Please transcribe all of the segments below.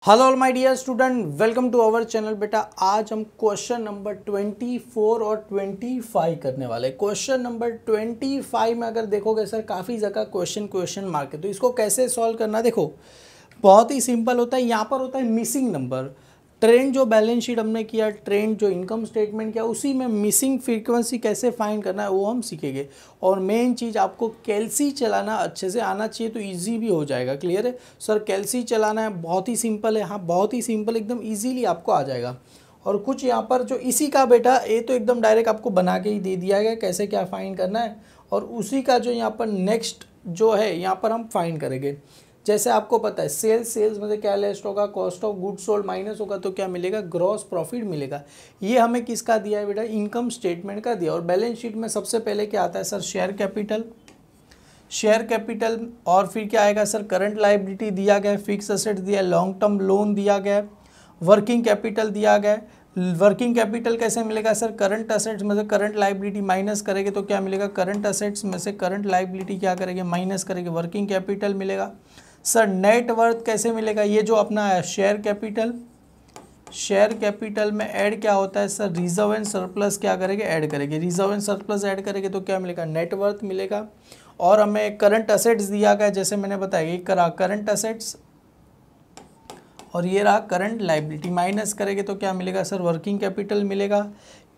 Hello all my dear student, welcome to our channel. बेटा आज हम क्वेश्चन नंबर 24 और 25 करने वाले। क्वेश्चन नंबर 25 में अगर देखोगे सर काफ़ी जगह क्वेश्चन मार्क है, तो इसको कैसे सॉल्व करना देखो बहुत ही सिंपल होता है। यहाँ पर होता है मिसिंग नंबर। ट्रेंड जो बैलेंस शीट हमने किया, ट्रेंड जो इनकम स्टेटमेंट किया, उसी में मिसिंग फ्रीक्वेंसी कैसे फाइंड करना है वो हम सीखेंगे। और मेन चीज़ आपको कैलसी चलाना अच्छे से आना चाहिए, तो इजी भी हो जाएगा। क्लियर है सर? कैलसी चलाना है, बहुत ही सिंपल है। हाँ बहुत ही सिंपल, एकदम ईजीली आपको आ जाएगा। और कुछ यहाँ पर जो इसी का बेटा ये तो एकदम डायरेक्ट आपको बना के ही दे दिया गया कैसे क्या फाइंड करना है, और उसी का जो यहाँ पर नेक्स्ट जो है यहाँ पर हम फाइंड करेंगे। जैसे आपको पता है सेल्स में से क्या लेस होगा, cost of goods sold minus होगा तो क्या मिलेगा, ग्रॉस प्रॉफिट मिलेगा। ये हमें किसका दिया है बेटा, इनकम स्टेटमेंट का दिया। और बैलेंस शीट में सबसे पहले क्या आता है सर, शेयर कैपिटल, और फिर क्या आएगा सर, करंट लायबिलिटी दिया गया, फिक्स असेट दिया, लॉन्ग टर्म लोन दिया गया, वर्किंग कैपिटल दिया गया। वर्किंग कैपिटल कैसे मिलेगा सर, करंट असेट्स में से करंट लायबिलिटी माइनस करेंगे तो क्या मिलेगा, करंट असेट्स में से करंट लायबिलिटी क्या करेंगे, माइनस करेंगे, वर्किंग कैपिटल मिलेगा। सर नेट वर्थ कैसे मिलेगा, ये जो अपना है शेयर कैपिटल में ऐड क्या होता है सर, रिजर्व एंड सरप्लस क्या करेंगे, ऐड करेंगे। रिजर्व एंड सरप्लस ऐड करेंगे तो क्या मिलेगा, नेट वर्थ मिलेगा। और हमें करंट असेट्स दिया गया, जैसे मैंने बताया ये करा करंट असेट्स, और ये रहा करंट लायबिलिटी, माइनस करेंगे तो क्या मिलेगा सर, वर्किंग कैपिटल मिलेगा।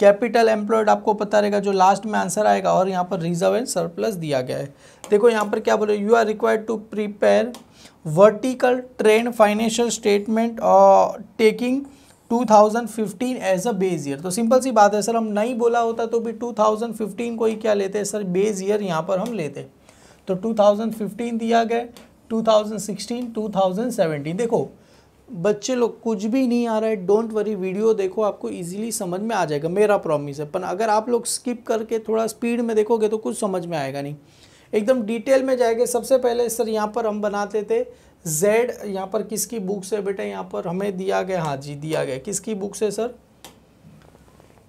कैपिटल एम्प्लॉयड आपको पता रहेगा, जो लास्ट में आंसर आएगा। और यहाँ पर रिजर्व एंड सरप्लस दिया गया है। देखो यहाँ पर क्या बोले, you are required to prepare vertical trend financial statement और taking 2015 as a base year. तो सिंपल सी बात है सर, हम नहीं बोला होता तो भी 2015 को ही क्या लेते हैं सर, बेस ईयर यहाँ पर हम लेते। तो 2015 दिया गया, 2016, 2017। देखो बच्चे लोग कुछ भी नहीं आ रहा है, डोंट वरी, वीडियो देखो, आपको इजीली समझ में आ जाएगा, मेरा प्रॉमिस है। पर अगर आप लोग स्किप करके थोड़ा स्पीड में देखोगे तो कुछ समझ में आएगा नहीं, एकदम डिटेल में जाएंगे। सबसे पहले सर यहाँ पर हम बनाते थे जेड, यहाँ पर किसकी बुक से बेटा, यहाँ पर हमें दिया गया, हाँ जी दिया गया, किसकी बुक से सर,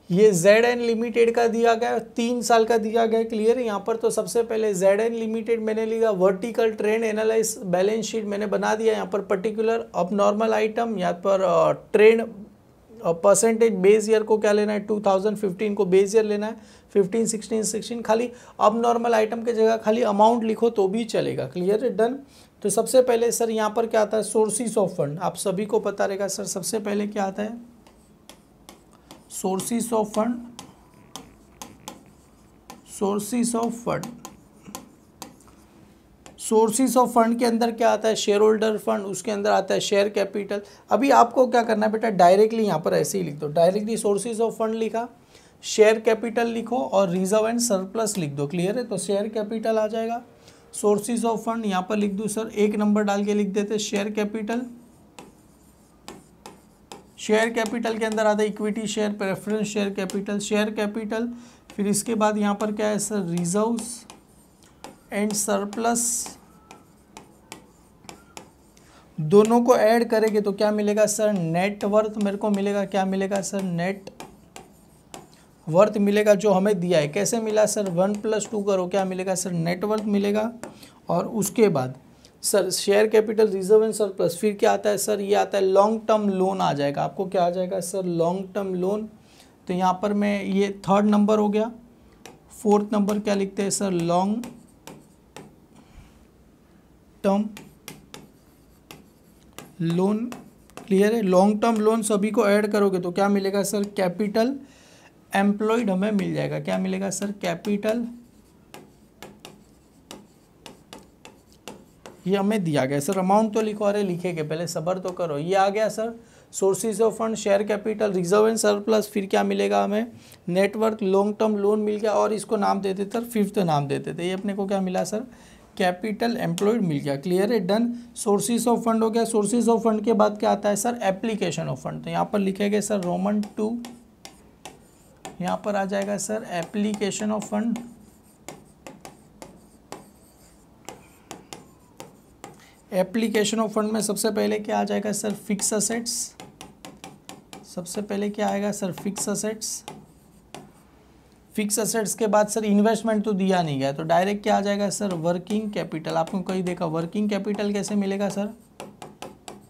ये ZN लिमिटेड का दिया गया, 3 साल का दिया गया। क्लियर है यहाँ पर? तो सबसे पहले ZN लिमिटेड मैंने लिया, vertical trend analyse balance sheet मैंने बना दिया। यहाँ पर पर्टिकुलर अब नॉर्मल आइटम, यहाँ पर ट्रेंड परसेंटेज बेस ईयर को क्या लेना है, 2015 को बेस ईयर लेना है, 15, 16 खाली अब नॉर्मल आइटम के जगह खाली अमाउंट लिखो तो भी चलेगा। क्लियर है, डन। तो सबसे पहले सर यहाँ पर क्या आता है, सोर्सिस ऑफ फंड, आप सभी को पता रहेगा सर। सबसे पहले क्या आता है, sources of fund, sources of fund के अंदर क्या आता है, शेयर होल्डर फंड, उसके अंदर आता है शेयर कैपिटल। अभी आपको क्या करना है बेटा, डायरेक्टली यहाँ पर ऐसे ही लिख दो, डायरेक्टली सोर्सिस ऑफ फंड लिखा, शेयर कैपिटल लिखो और रिजर्व एंड सरप्लस लिख दो। क्लियर है? तो शेयर कैपिटल आ जाएगा, सोर्सिस ऑफ फंड यहाँ पर लिख दूँ सर, एक नंबर डाल के लिख देते शेयर कैपिटल। शेयर कैपिटल के अंदर आता है equity share, preference share capital, फिर इसके बाद यहाँ पर क्या है सर, रिजर्व्स एंड सरप्लस, दोनों को ऐड करेंगे तो क्या मिलेगा सर, नेट वर्थ मेरे को मिलेगा। क्या मिलेगा सर, नेट वर्थ मिलेगा, जो हमें दिया है। कैसे मिला सर, 1 + 2 करो, क्या मिलेगा सर, नेट वर्थ मिलेगा। और उसके बाद sir share capital, reserve and surplus, फिर क्या आता है सर, ये आता है लॉन्ग टर्म लोन आ जाएगा। आपको क्या आ जाएगा सर, लॉन्ग टर्म लोन। तो यहाँ पर मैं ये 3rd नंबर हो गया। 4th नंबर क्या लिखते हैं sir, long term loan. Clear है? लॉन्ग टर्म लोन सभी को ऐड करोगे तो क्या मिलेगा सर, कैपिटल एम्प्लॉयड हमें मिल जाएगा। क्या मिलेगा सर, कैपिटल, ये हमें दिया गया सर। अमाउंट तो लिखो, अरे लिखेंगे पहले, सब्र तो करो। ये आ गया sir, sources of fund, share capital, reserve and surplus, फिर क्या मिलेगा हमें, नेटवर्क, लॉन्ग टर्म लोन मिल गया। और इसको नाम देते थे, 5th नाम देते थे, ये अपने को क्या मिला सर, कैपिटल एम्प्लॉयड मिल गया। क्लियर है, डन। सोर्सेज ऑफ फंड हो गया। सोर्सेज ऑफ फंड के बाद क्या आता है सर, एप्लीकेशन ऑफ फंड। तो यहाँ पर लिखेंगे सर रोमन 2, यहाँ पर आ जाएगा sir application of fund. Application of fund में सबसे पहले क्या आ जाएगा सर, फिक्स असेट्स। सबसे पहले क्या आएगा sir, fix assets. Fix assets के बाद सर इन्वेस्टमेंट तो दिया नहीं गया, तो डायरेक्ट क्या आ जाएगा सर, वर्किंग कैपिटल। आपको कहीं देखा वर्किंग कैपिटल कैसे मिलेगा sir,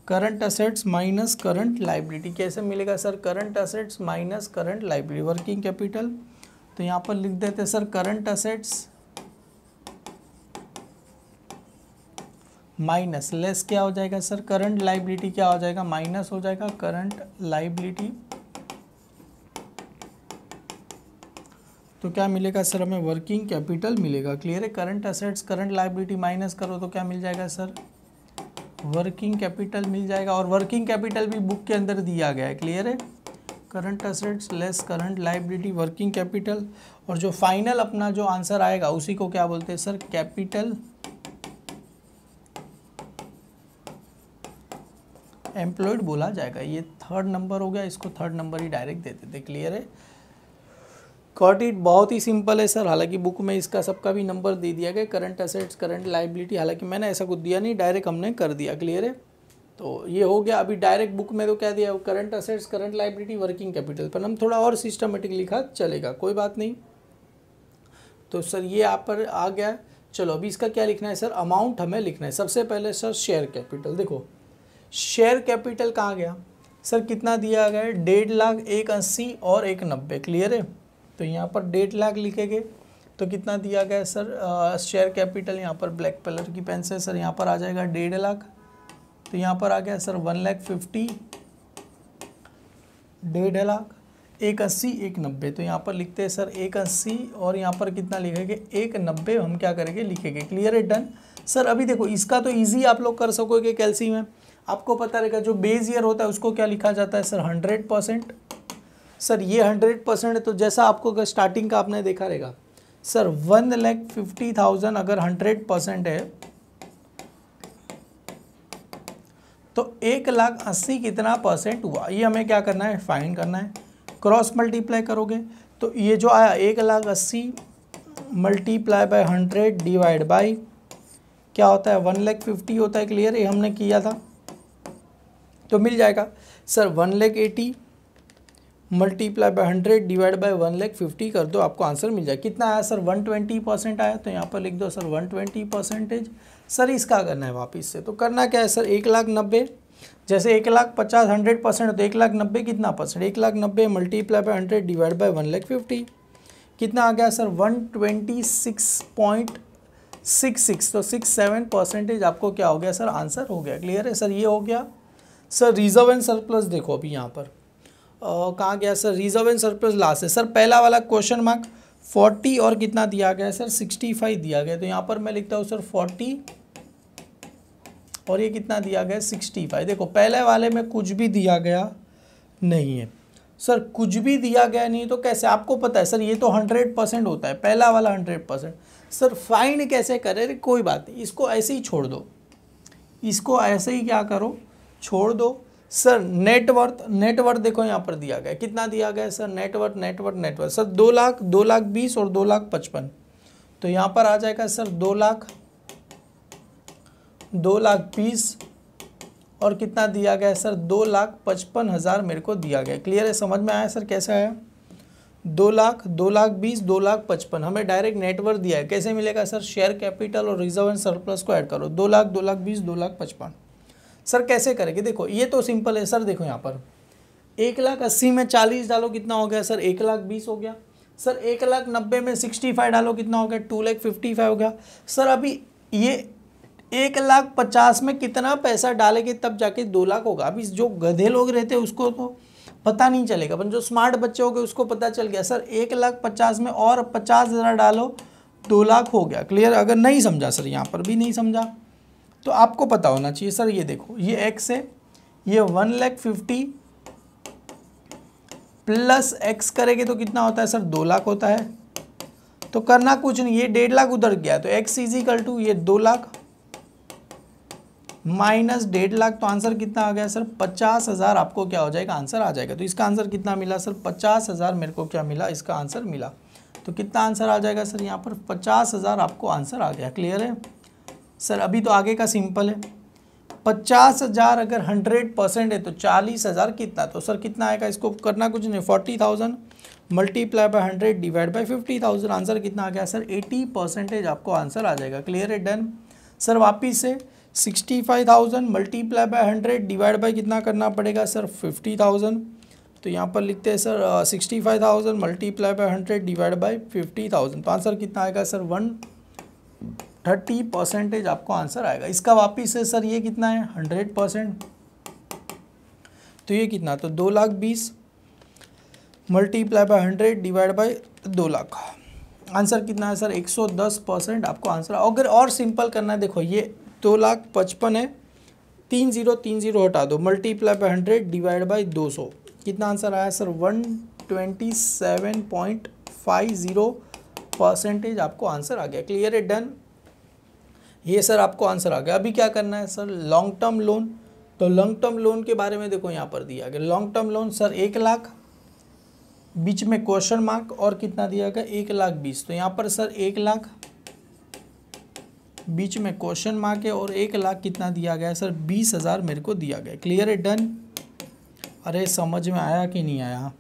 current assets minus current liability. कैसे मिलेगा sir? Current assets minus current liability, working capital. तो यहाँ पर लिख देते हैं sir current assets minus less क्या हो जाएगा सर? करंट लाइबिलिटी क्या हो जाएगा? माइनस हो जाएगा करंट लाइबिलिटी। तो क्या मिलेगा सर? हमें वर्किंग कैपिटल मिलेगा। क्लियर है? Current assets current liability minus करो तो क्या मिल जाएगा सर? वर्किंग कैपिटल मिल जाएगा। और वर्किंग कैपिटल भी बुक के अंदर दिया गया है। क्लियर है? Current assets less current liability working capital. और जो फाइनल अपना जो आंसर आएगा उसी को क्या बोलते हैं सर? कैपिटल एम्प्लॉयड बोला जाएगा। ये थर्ड नंबर हो गया, इसको थर्ड नंबर ही डायरेक्ट देते थे। क्लियर है? Got it? बहुत ही सिंपल है सर। हालांकि बुक में इसका सबका भी नंबर दे दिया गया, करंट असेट्स करंट लाइबिलिटी। हालांकि मैंने ऐसा कुछ दिया नहीं, डायरेक्ट हमने कर दिया। क्लियर है? तो ये हो गया। अभी डायरेक्ट बुक में तो क्या दिया? Current assets current liability working capital, पर हम थोड़ा और सिस्टमेटिक लिखा चलेगा, कोई बात नहीं। तो सर ये आप पर आ गया। चलो अभी इसका क्या लिखना है सर? अमाउंट हमें लिखना है। सबसे पहले सर शेयर कैपिटल। देखो शेयर कैपिटल कहाँ गया सर? कितना दिया गया है? 1.5 लाख, 180 और 190। क्लियर है? तो यहाँ पर 1.5 लाख लिखेंगे तो कितना दिया गया है सर? शेयर कैपिटल यहाँ पर ब्लैक कलर की पेन से सर यहाँ पर आ जाएगा 1.5 लाख। तो यहाँ पर आ गया सर 1,50,000, 1.5 लाख, 180, 190। तो यहाँ पर लिखते हैं सर 180 और यहाँ पर कितना लिखेंगे? 190 हम क्या करेंगे? लिखेंगे। क्लियर है? डन। सर अभी देखो इसका तो ईजी आप लोग कर सकोगे कैलसी में। आपको पता रहेगा जो बेस ईयर होता है उसको क्या लिखा जाता है सर? 100%। सर ये 100% है तो जैसा आपको अगर स्टार्टिंग का आपने देखा रहेगा सर 1,50,000 अगर 100% है तो 1,80,000 कितना परसेंट हुआ? ये हमें क्या करना है? फाइंड करना है। क्रॉस मल्टीप्लाई करोगे तो ये जो आया 1,80,000 मल्टीप्लाई बाय 100 डिवाइड बाई क्या होता है? 1,50,000 होता है। क्लियर? ये हमने किया था तो मिल जाएगा sir 1,80,000 multiply by 100 divide bye 1,50,000 कर दो, आपको आंसर मिल जाए। कितना आया सर? 120% आया। तो यहाँ पर लिख दो सर 120%। सर इसका करना है वापस से, तो करना क्या है सर? 1,90,000 जैसे 1,50,000 100% तो 1,90,000 कितना percent? 1,90,000 multiply by 100 divide bye 1,50,000 कितना आ गया सर? 126.66। तो 67% आपको क्या हो गया सर? आंसर हो गया। क्लियर है सर? ये हो गया। सर रिजर्व एंड सरप्लस देखो अभी यहाँ पर कहाँ गया sir? Reserve and surplus last है सर। पहला वाला क्वेश्चन मार्क 40 और कितना दिया गया है सर? 65 दिया गया। तो यहाँ पर मैं लिखता हूँ सर 40 और ये कितना दिया गया है? 65। देखो पहले वाले में कुछ भी दिया गया नहीं है सर, कुछ भी दिया गया नहीं तो कैसे? आपको पता है सर ये तो 100% होता है, पहला वाला 100%। सर फाइंड कैसे करें? कोई बात नहीं, इसको ऐसे ही छोड़ दो, इसको ऐसे ही क्या करो? छोड़ दो। सर नेटवर्थ देखो यहाँ पर दिया गया, कितना दिया गया है सर? नेटवर्थ सर 2 लाख, 2,20,000 और 2,55,000। तो यहाँ पर आ जाएगा सर 2,20,000 और कितना दिया गया है सर? 2,55,000 मेरे को दिया गया। क्लियर है? समझ में आया सर कैसे आया? 2 लाख, 2,20,000, 2,55,000 हमें डायरेक्ट नेटवर्थ दिया है। कैसे मिलेगा सर? शेयर कैपिटल और रिजर्व एंड सरप्लस को ऐड करो। 2 लाख, 2,20,000, 2,55,000। सर कैसे करेंगे? देखो ये तो सिंपल है सर। देखो यहाँ पर 1,80,000 में 40 डालो, कितना हो गया सर? 1,20,000 हो गया। सर 1,90,000 में 65 डालो, कितना हो गया? 2,55,000 हो गया। सर अभी ये 1,50,000 में कितना पैसा डालेंगे तब जाके 2 लाख होगा। अभी जो गधे लोग रहते हैं उसको तो पता नहीं चलेगा, पर जो स्मार्ट बच्चे हो गए उसको पता चल गया। सर 1,50,000 में और 50,000 डालो, 2 लाख हो गया। क्लियर? अगर नहीं समझा सर, यहाँ पर भी नहीं समझा तो आपको पता होना चाहिए। सर ये देखो, ये एक्स है, ये 1,50,000 प्लस एक्स करेंगे तो कितना होता है सर? 2 लाख होता है। तो करना कुछ नहीं, ये 1.5 लाख उधर गया तो एक्स इजिकल टू ये 2 लाख माइनस 1.5 लाख। तो आंसर कितना आ गया सर? 50,000 आपको क्या हो जाएगा? आंसर आ जाएगा। तो इसका आंसर कितना मिला सर? 50,000 मेरे को क्या मिला? इसका आंसर मिला। तो कितना आंसर आ जाएगा सर? यहाँ पर 50,000 आपको आंसर आ गया। क्लियर है सर? अभी तो आगे का सिंपल है। 50,000 अगर 100% है तो 40,000 कितना? तो सर कितना आएगा? इसको करना कुछ नहीं, 40,000 multiply by 100 divide bye 50,000। Answer कितना आ गया सर? 80% आपको आंसर आ जाएगा। क्लियर है? डन। सर वापिस से 65,000 मल्टीप्लाई बाय 100 डिवाइड बाय कितना करना पड़ेगा सर 50,000। तो यहाँ पर लिखते हैं sir 65,000 multiply by 100 divide bye 50,000। तो आंसर कितना आएगा सर 130% आपको आंसर आएगा। इसका वापिस है सर ये कितना है 100%। तो ये कितना, तो 2,20,000 multiply by 100 divide bye 2,00,000। Answer कितना है सर 110% आपको आंसर। अगर और सिंपल करना है, देखो ये 2,55,000 है, 30 हटा दो, मल्टीप्लाई बाय 100 डिवाइड बाय 200, कितना आंसर आया सर 127.50% आपको आंसर आ गया। क्लियर है, डन। ये सर आपको आंसर आ गया। अभी क्या करना है सर लॉन्ग टर्म लोन। तो लॉन्ग टर्म लोन के बारे में देखो यहाँ पर दिया गया, लॉन्ग टर्म लोन सर 1,00,000, बीच में क्वेश्चन मार्क और कितना दिया गया 1,20,000। तो यहाँ पर सर 1,00,000 बीच में क्वेश्चन मार्क है और 1,00,000 कितना दिया गया सर 20,000 मेरे को दिया गया। क्लियर है, डन। अरे समझ में आया कि नहीं आया,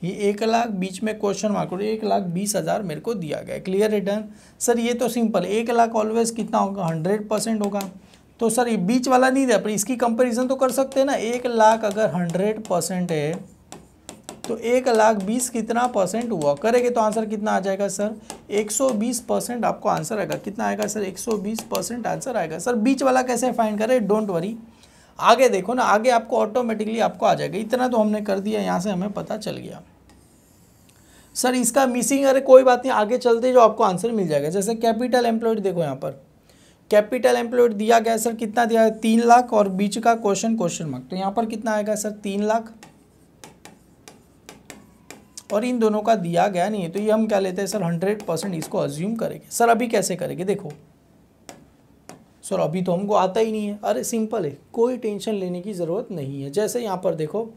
ये 1,00,000 बीच में क्वेश्चन मार्क और 1,20,000 मेरे को दिया गया। क्लियर है, डन। सर ये तो सिंपल, 1,00,000 ऑलवेज कितना होगा 100% होगा। तो सर ये बीच वाला नहीं दिया, पर इसकी कंपैरिजन तो कर सकते हैं ना। 1,00,000 अगर 100% है तो 1,20,000 कितना परसेंट हुआ, करेंगे तो आंसर कितना आ जाएगा सर 120% आपको आंसर आएगा। कितना आएगा सर 120% आंसर आएगा। सर बीच वाला कैसे फाइंड करें, डोंट वरी, आगे देखो ना, आगे आपको ऑटोमेटिकली आपको आ जाएगा। इतना तो हमने कर दिया, यहाँ से हमें पता चल गया। सर इसका मिसिंग, अरे कोई बात नहीं, आगे चलते जो आपको आंसर मिल जाएगा। जैसे कैपिटल एम्प्लॉयड, देखो यहाँ पर कैपिटल एम्प्लॉयड दिया गया सर कितना दिया है 3,00,000 और बीच का क्वेश्चन मार्क। तो यहाँ पर कितना आएगा सर 3,00,000 और इन दोनों का दिया गया नहीं है, तो ये हम क्या लेते हैं सर 100% इसको अज्यूम करेंगे। सर अभी कैसे करेंगे, देखो सर अभी तो हमको आता ही नहीं है। अरे सिंपल है, कोई टेंशन लेने की ज़रूरत नहीं है। जैसे यहाँ पर देखो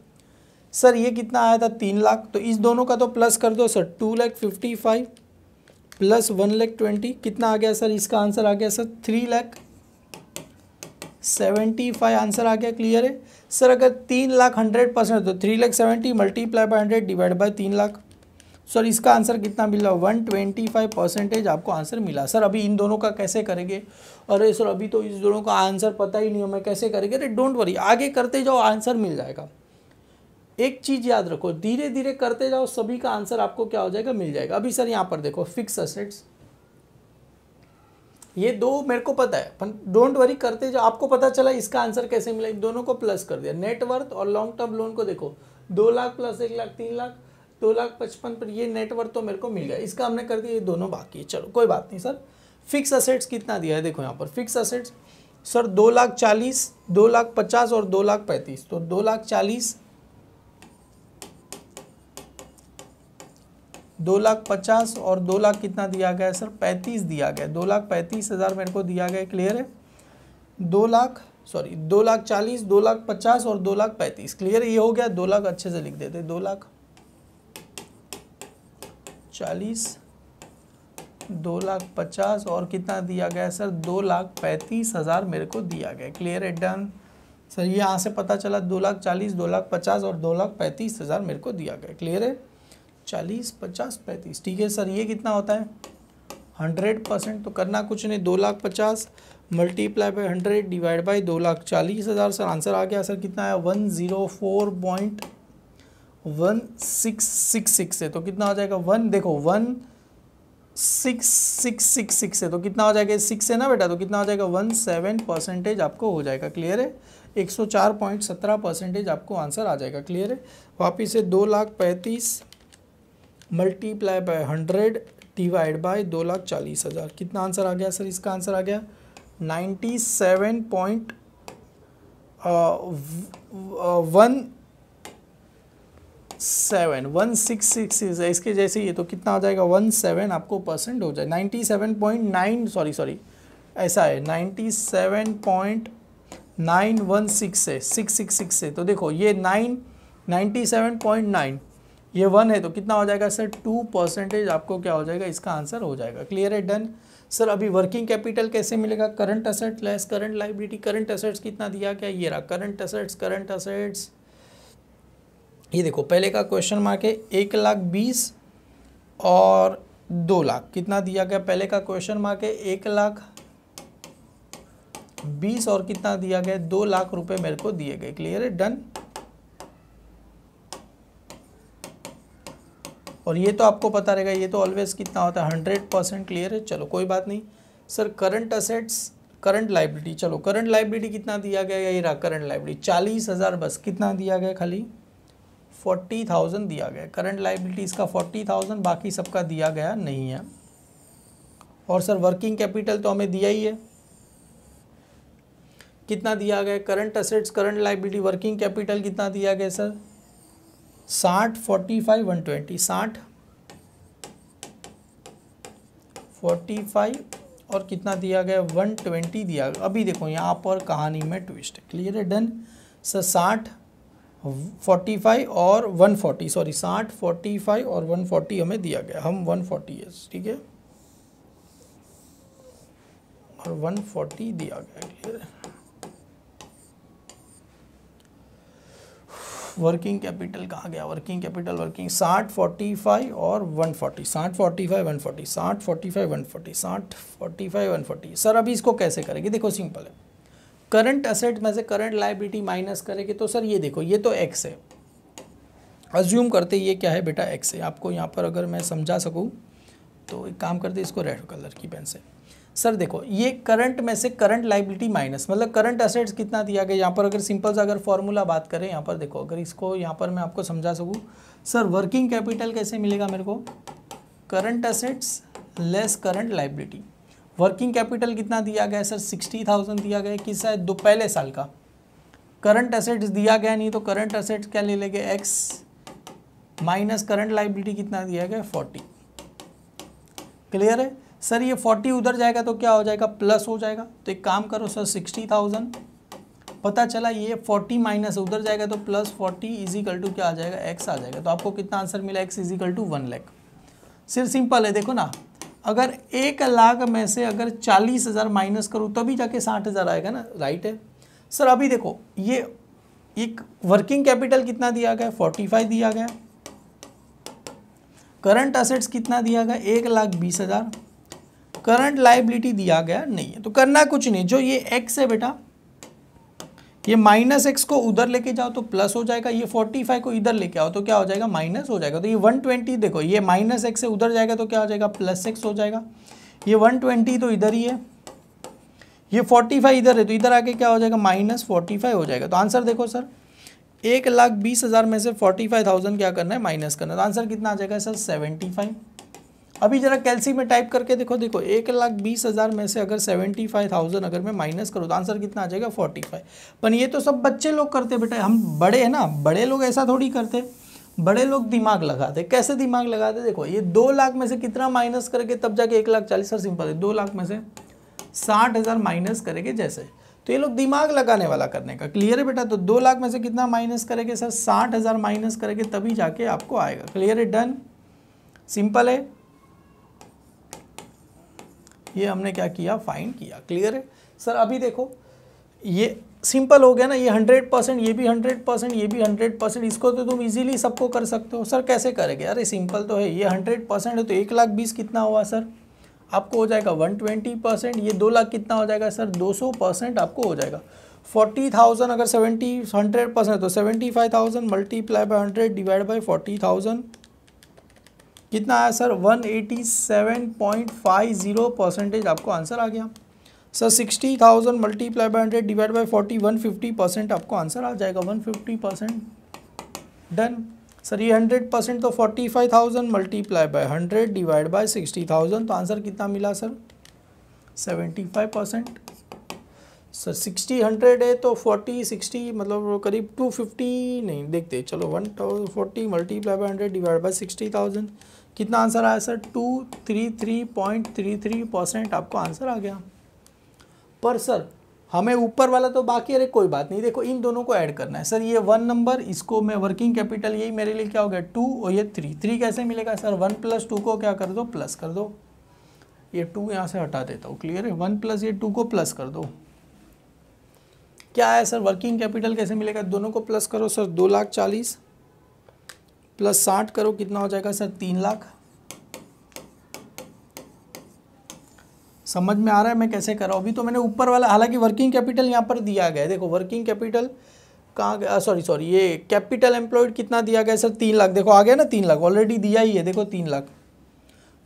सर ये कितना आया था 3,00,000, तो इस दोनों का तो प्लस कर दो सर 2,55,000 प्लस 1,20,000 कितना आ गया सर, इसका आंसर आ गया सर 3,75,000 आंसर आ गया। क्लियर है सर, अगर 3,00,000 100% तो 3,70,000 multiply by 100 divide bye 3,00,000। Sir इसका आंसर कितना मिला 125% आपको आंसर मिला। सर अभी इन दोनों का कैसे करेंगे, अरे सर अभी तो इस दोनों का आंसर पता ही नहीं हमें कैसे करेंगे। अरे डोंट वरी, आगे करते जाओ आंसर मिल जाएगा। एक चीज़ याद रखो, धीरे धीरे करते जाओ, सभी का आंसर आपको क्या हो जाएगा मिल जाएगा। अभी सर यहाँ पर देखो फिक्स असेट्स, ये दो मेरे को पता है, पर डोंट वरी करते जाओ, आपको पता चला इसका आंसर कैसे मिला। इन दोनों को प्लस कर दिया। नेटवर्थ और लॉन्ग टर्म लोन को देखो 2,00,000 प्लस 1,00,000 3,00,000 2,55,000 पर ये नेटवर्थ तो मेरे को मिल गया, इसका हमने कर दिया, ये दोनों बाकी है। चलो कोई बात नहीं सर। फिक्स असेट्स कितना दिया है, देखो यहाँ पर फिक्स असेट्स सर 2,40,000 2,50,000 और 2,35,000। तो 2,40,000 2,50,000 और 2,00,000 कितना दिया गया है सर 35 दिया गया, 2,35,000 मेरे को दिया गया। क्लियर है, 2,40,000 2,50,000 और 2,35,000 क्लियर है, ये हो गया। 2,00,000 अच्छे से लिख देते, 2,40,000 2,50,000 और कितना दिया गया सर 2,35,000 मेरे को दिया गया। क्लियर है, डन। सर ये यहाँ से पता चला 2,40,000 2,50,000 और 2,35,000 मेरे को दिया गया। क्लियर है, 40 50 35 ठीक है सर। ये कितना होता है 100%, तो करना कुछ नहीं, 2,50,000 multiply by 100 divide by 2,40,000। Sir answer आ गया सर कितना है 104.1666 है, तो कितना हो जाएगा 1 देखो 16666 है, तो कितना हो जाएगा 6 है ना बेटा, तो कितना हो जाएगा 17% आपको हो जाएगा। क्लियर है, 104.17% आपको आंसर आ जाएगा। क्लियर है, वापिस से 2,35,000 मल्टीप्लाई बाय 100 डिवाइड बाय 2,40,000 कितना आंसर आ गया सर, इसका आंसर आ गया 97.1666 है, इसके जैसे ही है, तो कितना हो जाएगा 17 आपको परसेंट हो जाए 97.9 सॉरी ऐसा है 97.916 है 666 है, तो देखो ये 97.9 ये 1 है, तो कितना हो जाएगा सर 2% आपको क्या हो जाएगा, इसका आंसर हो जाएगा। क्लियर है, डन। सर अभी वर्किंग कैपिटल कैसे मिलेगा, current asset less current liability. Current assets कितना दिया क्या, ये रहा करंट असेट्स ये देखो पहले का क्वेश्चन मार्क है 1,20,000 और 2,00,000 कितना दिया गया, पहले का क्वेश्चन मार्क है 1,00,000 20 और कितना दिया गया, 2 लाख रुपए मेरे को दिए गए। क्लियर है, डन। और ये तो आपको पता रहेगा, ये तो ऑलवेज कितना होता है 100%। क्लियर है, चलो कोई बात नहीं। Sir current assets, current liability, चलो करंट लाइबिलिटी कितना दिया गया, ये रहा करंट लाइबिलिटी 40,000, बस कितना दिया गया, खाली 40,000 दिया गया। करंट लाइबिलिटी इसका 40,000, बाकी सबका दिया गया नहीं है। और सर वर्किंग कैपिटल तो हमें दिया ही है, कितना दिया गया, current assets current liability working capital कितना दिया गया सर, 60 45 120, 60 45 और कितना दिया गया 120 दिया गया। अभी देखो यहाँ पर कहानी में ट्विस्ट है। क्लियर है, डन। सर 60 45 और 140, सॉरी 60 45 और 140 हमें दिया गया, हम 140 है, ठीक है, और 140 दिया गया। क्लियर है, वर्किंग कैपिटल कहाँ गया, वर्किंग कैपिटल वर्किंग 60 45 और 140, 60 45 140, 60 45 140, 60 45 140। सर अभी इसको कैसे करेंगे, देखो सिंपल है, करंट असेट में से करंट लायबिलिटी माइनस करेंगे तो सर ये देखो ये तो एक्स है, अज्यूम करते ये क्या है बेटा एक्स है। आपको यहाँ पर अगर मैं समझा सकूँ तो एक काम करते इसको रेड कलर की पेन से। सर देखो ये करंट में से करंट लायबिलिटी माइनस, मतलब करंट असेट्स कितना दिया गया, यहाँ पर अगर सिंपल सा अगर फॉर्मूला बात करें, यहाँ पर देखो अगर इसको यहाँ पर मैं आपको समझा सकूँ, सर वर्किंग कैपिटल कैसे मिलेगा मेरे को, current assets less current liability. Working capital कितना दिया गया है सर 60,000 दिया गया, किस है दो पहले साल का। करंट असेट्स दिया गया नहीं तो करंट असेट्स क्या ले लेंगे एक्स माइनस करंट लायबिलिटी कितना दिया गया 40। क्लियर है सर, ये 40 उधर जाएगा तो क्या हो जाएगा प्लस हो जाएगा, तो एक काम करो सर 60,000, पता चला ये 40 माइनस उधर जाएगा तो प्लस 40 इजिकल टू क्या आ जाएगा एक्स आ जाएगा। तो आपको कितना आंसर मिला एक्स इजिकल टू 1 लाख। सिर्फ सिंपल है, देखो ना अगर 1 लाख में से अगर 40,000 माइनस करूँ तभी जाके 60,000 आएगा ना, राइट है सर। अभी देखो ये एक वर्किंग कैपिटल कितना दिया गया 45 दिया गया, करंट असेट्स कितना दिया गया 1,20,000, करंट लायबिलिटी दिया गया नहीं है। तो करना कुछ नहीं, जो ये एक्स है बेटा ये माइनस एक्स को उधर लेके जाओ तो प्लस हो जाएगा, ये 45 को इधर लेके आओ तो क्या हो जाएगा माइनस हो जाएगा। तो ये 120 देखो ये माइनस एक्स से उधर जाएगा तो क्या हो जाएगा प्लस एक्स हो जाएगा, ये 120 तो इधर ही है, ये 45 इधर है तो इधर आके क्या हो जाएगा माइनस 45 हो जाएगा। तो आंसर देखो सर 1,20,000 में से 45,000 क्या करना है माइनस करना है, तो आंसर कितना आ जाएगा सर 75। अभी जरा कैलसी में टाइप करके देखो, देखो 1,20,000 में से अगर 75,000 अगर मैं माइनस करूँ तो आंसर कितना आ जाएगा 45। पर ये तो सब बच्चे लोग करते बेटा, हम बड़े हैं ना, बड़े लोग ऐसा थोड़ी करते, बड़े लोग दिमाग लगाते। कैसे दिमाग लगाते, देखो ये 2 लाख में से कितना माइनस करके तब जाके 1,40,000, सर सिंपल है 2 लाख में से 60,000 माइनस करेंगे जैसे, तो ये लोग दिमाग लगाने वाला करने का। क्लियर है बेटा, तो 2 लाख में से कितना माइनस करेंगे सर 60,000 माइनस करेंगे तभी जाके आपको आएगा। क्लियर है, डन, सिंपल है, ये हमने क्या किया फाइंड किया। क्लियर है सर। अभी देखो ये सिंपल हो गया ना, ये 100%, ये भी 100%, ये भी 100%, इसको तो तुम इजीली सबको कर सकते हो। सर कैसे करेंगे, अरे सिंपल तो है, ये 100% है तो 1,20,000 कितना हुआ सर आपको हो जाएगा 120%, ये 2 लाख कितना हो जाएगा सर 200% आपको हो जाएगा। 40,000 अगर 100% तो 75,000 मल्टीप्लाई बाय 100 डिवाइड बाय 40,000 कितना आया सर 187.50% आपको आंसर आ गया। Sir 60,000 multiply by 100 divide bye 40 150% आपको आंसर आ जाएगा 150%, डन। सर ये 100% तो 45,000 मल्टीप्लाई बाय 100 डिवाइड बाय 60,000 तो आंसर कितना मिला सर 75%। सर 60 100 है तो 40 60 मतलब करीब 250 नहीं देखते, चलो 140 मल्टीप्लाई बाय 100 डिवाइड बाय 60,000 कितना आंसर आया सर 233.33% आपको आंसर आ गया। पर सर हमें ऊपर वाला तो बाकी है, कोई बात नहीं, देखो इन दोनों को ऐड करना है। सर ये 1 नंबर, इसको मैं वर्किंग कैपिटल यही मेरे लिए क्या हो गया 2 और ये 3 कैसे मिलेगा सर 1 + 2 को क्या कर दो प्लस कर दो, ये 2 यहाँ से हटा देता हूँ। क्लियर है, 1 + ये 2 को प्लस कर दो, क्या है सर वर्किंग कैपिटल कैसे मिलेगा, दोनों को प्लस करो सर 2,40,000 प्लस 60 करो कितना हो जाएगा सर 3 लाख। समझ में आ रहा है मैं कैसे कर रहा हूँ? अभी तो मैंने ऊपर वाला, हालांकि वर्किंग कैपिटल यहाँ पर दिया गया है, देखो वर्किंग कैपिटल कहाँ गया, सॉरी ये कैपिटल एम्प्लॉयड कितना दिया गया सर 3 लाख, देखो आ गया ना 3 लाख, ऑलरेडी दिया ही है, देखो 3 लाख।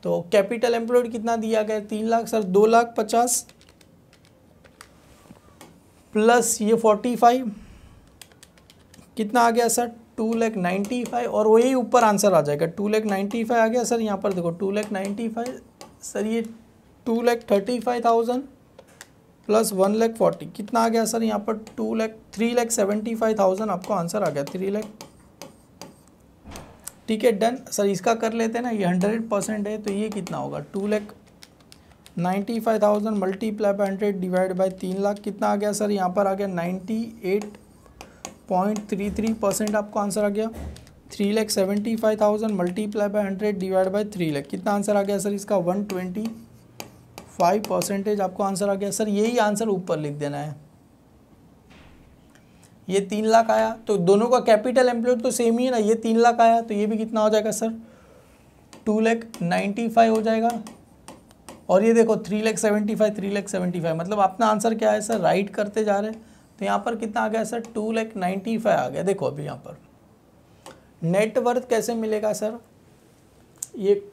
तो कैपिटल एम्प्लॉयड कितना दिया गया 3 लाख सर, 2,50,000 प्लस ये 45 कितना आ गया सर 2,95,000, और वही ऊपर आंसर आ जाएगा 2,95,000 आ गया सर। यहाँ पर देखो 2,95,000 सर, ये 2,35,000 प्लस 1,40,000 कितना आ गया सर यहाँ पर 3,75,000 आपको आंसर आ गया 3 लाख। ठीक है डन सर, इसका कर लेते हैं ना, ये 100% है तो ये कितना होगा 2,95,000 multiply by 100 divide bye 3 lakh कितना आ गया सर यहाँ पर आ गया 98.33% आपको आंसर आ गया। 3,75,000 multiply by 100 divide bye 3 lakh कितना आंसर आ गया सर इसका 125% आपको आंसर आ गया सर। यही आंसर ऊपर लिख देना है। ये 3 लाख आया तो दोनों का कैपिटल एम्प्लॉयड तो सेम ही है ना, ये 3 लाख आया तो ये भी कितना हो जाएगा सर 2,95,000 हो जाएगा। और ये देखो 3,75,000 मतलब अपना आंसर क्या है सर, राइट करते जा रहे हैं तो यहाँ पर कितना आ गया सर 2,95,000 आ गया। देखो अभी यहाँ पर नेटवर्थ कैसे मिलेगा सर, ये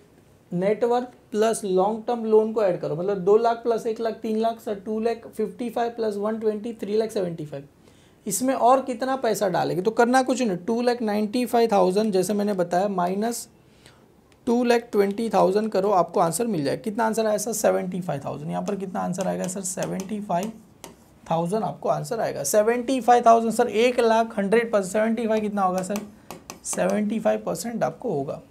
net worth plus long term loan को ऐड करो, मतलब 2 lakh plus 1 lakh 3 lakh sir 2,55,000 plus 120 3,75,000। इसमें और कितना पैसा डालेंगे तो करना कुछ नहीं, 2,95,000 जैसे मैंने बताया माइनस 2,20,000 करो, आपको आंसर मिल जाएगा। कितना आंसर आया सर 75,000। यहाँ पर कितना आंसर आएगा सर 75,000 आपको आंसर आएगा। 75,000 सर 1,00,100%, 75 कितना होगा सर 75% आपको होगा।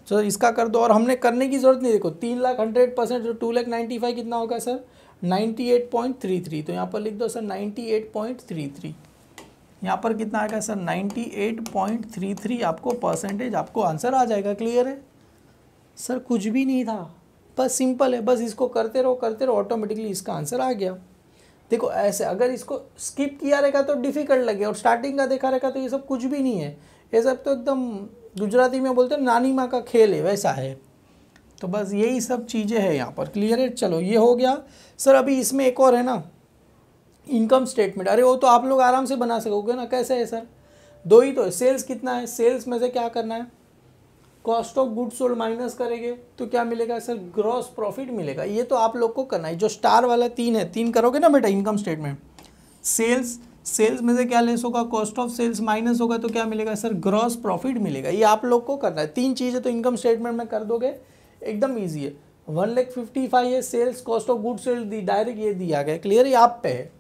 तो इसका कर दो, और हमने करने की जरूरत नहीं, देखो 3,00,100% तो 2,95,000 कितना होगा सर 98.33, तो यहाँ पर लिख दो सर 98.33। यहाँ पर कितना आएगा सर 98.33 आपको परसेंटेज आपको आंसर आ जाएगा। क्लियर है सर, कुछ भी नहीं था, बस सिंपल है, बस इसको करते रहो ऑटोमेटिकली इसका आंसर आ गया। देखो ऐसे अगर इसको स्किप किया रहेगा तो डिफिकल्ट लगे, और स्टार्टिंग का देखा रहेगा तो ये सब कुछ भी नहीं है, ये सब तो एकदम गुजराती में बोलते हैं नानी माँ का खेल है, वैसा है। तो बस यही सब चीज़ें हैं यहाँ पर। क्लियर है, चलो ये हो गया सर। अभी इसमें एक और है ना इनकम स्टेटमेंट, अरे वो तो आप लोग आराम से बना सकोगे ना, कैसे है सर, 2 ही तो है। सेल्स कितना है, सेल्स में से क्या करना है cost of goods sold minus करेंगे तो क्या मिलेगा सर ग्रॉस प्रॉफिट मिलेगा। ये तो आप लोग को करना है, जो स्टार वाला 3 है 3 करोगे ना बेटा इनकम स्टेटमेंट। सेल्स में से क्या लेस होगा कॉस्ट ऑफ सेल्स माइनस होगा तो क्या मिलेगा सर ग्रॉस प्रॉफिट मिलेगा। ये आप लोग को करना है, 3 चीज़ें तो इनकम स्टेटमेंट में कर दोगे, एकदम ईजी है। 1,55,000 है sales, cost of goods sold the direct ये दिया गया। क्लियर है, आप पे है,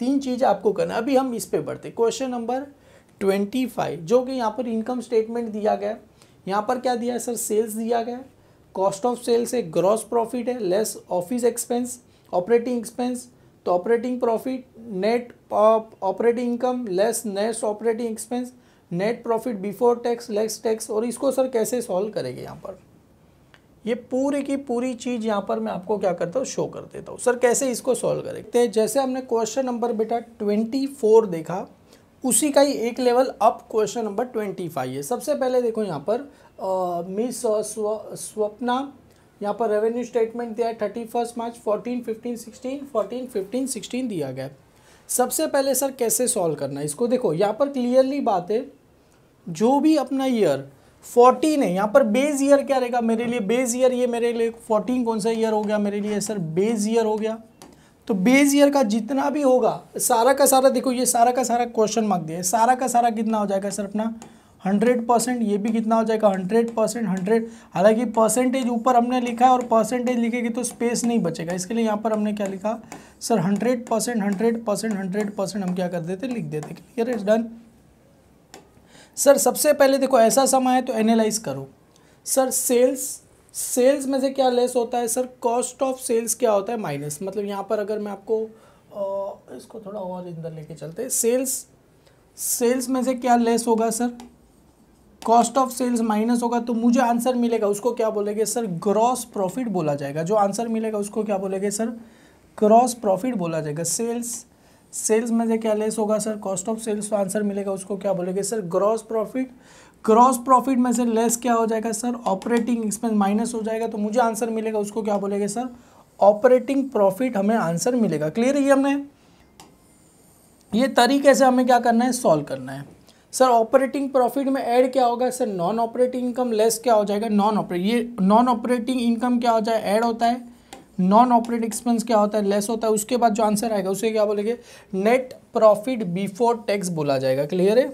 3 चीज़ें आपको करना है। अभी हम इस पे बढ़ते, क्वेश्चन नंबर 25 जो कि यहाँ पर इनकम स्टेटमेंट दिया गया। यहाँ पर क्या दिया है सर सेल्स दिया गया, कॉस्ट ऑफ सेल्स है, ग्रॉस प्रॉफिट है, less office expense, operating expense, तो operating profit, net operating income less net operating expense, net profit before tax less tax. और इसको सर कैसे सॉल्व करेंगे, यहाँ पर ये पूरी की पूरी चीज़ यहाँ पर मैं आपको क्या करता हूँ शो कर देता हूँ। सर कैसे इसको सॉल्व करेंगे, जैसे हमने क्वेश्चन नंबर बेटा 24 देखा उसी का ही एक लेवल अप क्वेश्चन नंबर 25 है। सबसे पहले देखो यहाँ पर मिस स्वप्ना, यहाँ पर रेवेन्यू स्टेटमेंट दिया है 31 मार्च 14, 15, 16, 14, 15, 16 दिया गया। सबसे पहले सर कैसे सॉल्व करना है इसको, देखो यहाँ पर क्लियरली बात है, जो भी अपना ईयर 14 है, यहाँ पर बेस ईयर क्या रहेगा मेरे लिए, बेस ईयर ये मेरे लिए 14 कौन सा ईयर हो गया मेरे लिए सर बेस ईयर हो गया। तो बेस ईयर का जितना भी होगा सारा का सारा, देखो ये सारा का सारा क्वेश्चन मार्क दिया है, सारा का सारा कितना हो जाएगा सर अपना 100%, ये भी कितना हो जाएगा 100%, 100। हालांकि परसेंटेज ऊपर हमने लिखा है और परसेंटेज लिखेगी तो स्पेस नहीं बचेगा, इसके लिए यहाँ पर हमने क्या लिखा सर 100%, 100%, 100% हम क्या कर देते लिख देते। क्लियर है, डन। सर सबसे पहले देखो ऐसा समय है तो एनालाइज करो सर, सेल्स में से क्या लेस होता है सर कॉस्ट ऑफ सेल्स क्या होता है माइनस, मतलब यहाँ पर अगर मैं आपको इसको थोड़ा और अंदर लेके चलते हैं, सेल्स में से क्या लेस होगा sir cost of sales minus होगा तो मुझे आंसर मिलेगा, उसको क्या बोलेंगे सर ग्रॉस प्रॉफिट बोला जाएगा। जो आंसर मिलेगा उसको क्या बोलेंगे सर ग्रॉस प्रॉफिट बोला जाएगा। सेल्स में से क्या लेस होगा सर कॉस्ट ऑफ सेल्स, तो आंसर मिलेगा उसको क्या बोलेंगे sir gross profit. Gross profit में से लेस क्या हो जाएगा सर ऑपरेटिंग एक्सपेंस माइनस हो जाएगा तो मुझे आंसर मिलेगा उसको क्या बोलेंगे सर ऑपरेटिंग प्रॉफिट हमें आंसर मिलेगा। क्लियर है ये हमने, ये तरीके से हमें क्या करना है, सॉल्व करना है। सर ऑपरेटिंग प्रॉफिट में ऐड क्या होगा sir, non operating income less क्या हो जाएगा, ये नॉन ऑपरेटिंग इनकम क्या हो जाए, ऐड होता है, नॉन ऑपरेटिंग एक्सपेंस क्या होता है, लेस होता है। उसके बाद जो आंसर आएगा उसे क्या बोलेंगे, नेट प्रॉफिट बिफोर टैक्स बोला जाएगा। क्लियर है।